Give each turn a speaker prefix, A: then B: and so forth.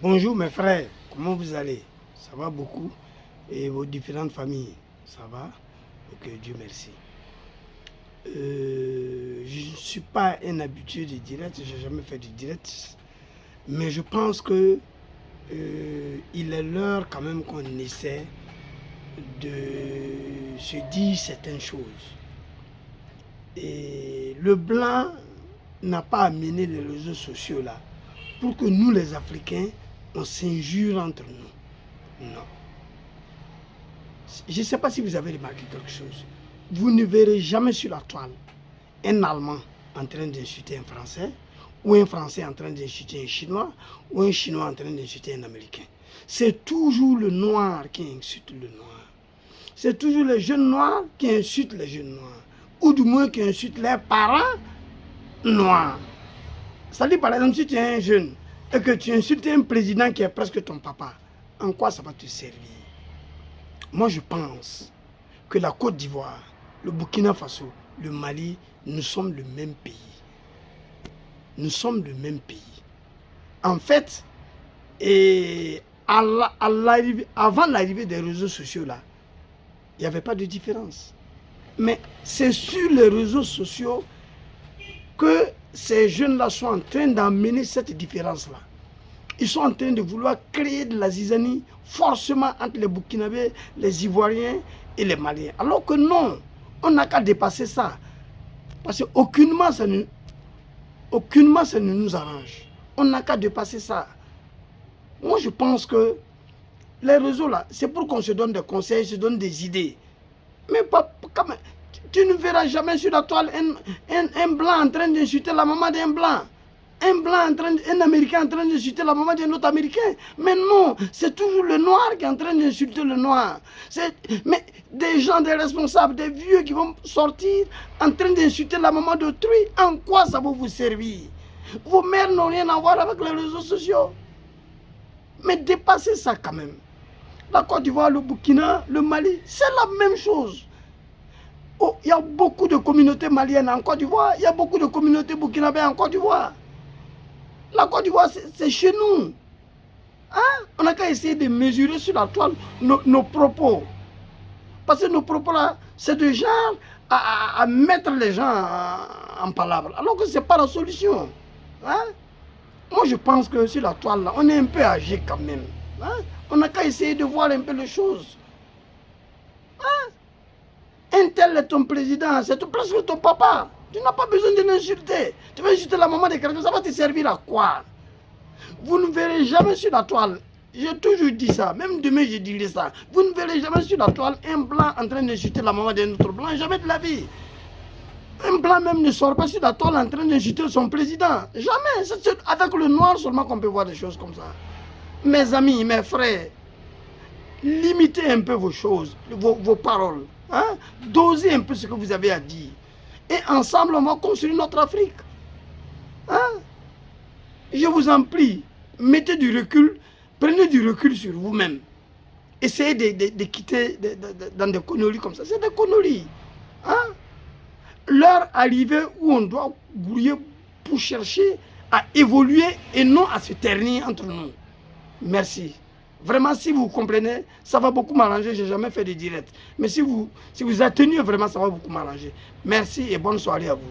A: Bonjour mes frères, comment vous allez? Ça va beaucoup? Et vos différentes familles, ça va? Ok, Dieu merci. Je ne suis pas un habitué de direct, je n'ai jamais fait de direct, mais je pense que il est l'heure quand même qu'on essaie de se dire certaines choses. Et le blanc n'a pas amené les réseaux sociaux là pour que nous les Africains, on s'injure entre nous. Non. Je ne sais pas si vous avez remarqué quelque chose. Vous ne verrez jamais sur la toile un Allemand en train d'insulter un Français, ou un Français en train d'insulter un Chinois, ou un Chinois en train d'insulter un Américain. C'est toujours le noir qui insulte le noir. C'est toujours les jeunes noirs qui insultent les jeunes noirs, ou du moins qui insultent leurs parents noirs. C'est-à-dire, par exemple, si tu es un jeune et que tu insultes un président qui est presque ton papa, en quoi ça va te servir? Moi, je pense que la Côte d'Ivoire, le Burkina Faso, le Mali, nous sommes le même pays. Nous sommes le même pays. En fait, avant l'arrivée des réseaux sociaux, là, il n'y avait pas de différence. Mais c'est sur les réseaux sociaux que ces jeunes-là sont en train d'amener cette différence-là. Ils sont en train de vouloir créer de la zizanie forcément entre les Burkinabés, les Ivoiriens et les Maliens. Alors que non, on n'a qu'à dépasser ça. Parce qu'aucunement ça ne nous arrange. On n'a qu'à dépasser ça. Moi, je pense que les réseaux là, c'est pour qu'on se donne des conseils, se donne des idées. Mais pas quand même. Tu ne verras jamais sur la toile un blanc en train d'insulter la maman d'un blanc. Un Américain en train d'insulter la maman d'un autre Américain. Mais non, c'est toujours le noir qui est en train d'insulter le noir. Mais des gens, des responsables, des vieux qui vont sortir en train d'insulter la maman d'autrui, en quoi ça va vous servir? Vos mères n'ont rien à voir avec les réseaux sociaux. Mais dépassez ça quand même. La Côte d'Ivoire, le Burkina, le Mali, c'est la même chose. Oh, il y a beaucoup de communautés maliennes en Côte d'Ivoire, il y a beaucoup de communautés burkinabées en Côte d'Ivoire. La Côte d'Ivoire, c'est chez nous. Hein? On n'a qu'à essayer de mesurer sur la toile nos propos. Parce que nos propos là, c'est de genre à mettre les gens en palabre. Alors que ce n'est pas la solution. Hein? Moi, je pense que sur la toile là, on est un peu âgé quand même. Hein? On n'a qu'à essayer de voir un peu les choses. Hein? Un tel est ton président, c'est presque ton papa. Tu n'as pas besoin de l'insulter. Tu vas insulter la maman de quelqu'un, ça va te servir à quoi? Vous ne verrez jamais sur la toile, j'ai toujours dit ça, même demain je dirai ça. Vous ne verrez jamais sur la toile un blanc en train d'insulter la maman d'un autre blanc, jamais de la vie. Un blanc même ne sort pas sur la toile en train d'insulter son président. Jamais. C'est avec le noir seulement qu'on peut voir des choses comme ça. Mes amis, mes frères, limitez un peu vos choses, vos paroles. Hein? Dosez un peu ce que vous avez à dire. Et ensemble, on va construire notre Afrique. Hein? Je vous en prie, mettez du recul, prenez du recul sur vous-même. Essayez de quitter dans des conneries comme ça. C'est des conneries. Hein? L'heure arrivée où on doit grouiller pour chercher à évoluer et non à se ternir entre nous. Merci. Vraiment, si vous comprenez, ça va beaucoup m'arranger. Je n'ai jamais fait de direct. Mais si vous atténuez vraiment, ça va beaucoup m'arranger. Merci et bonne soirée à vous.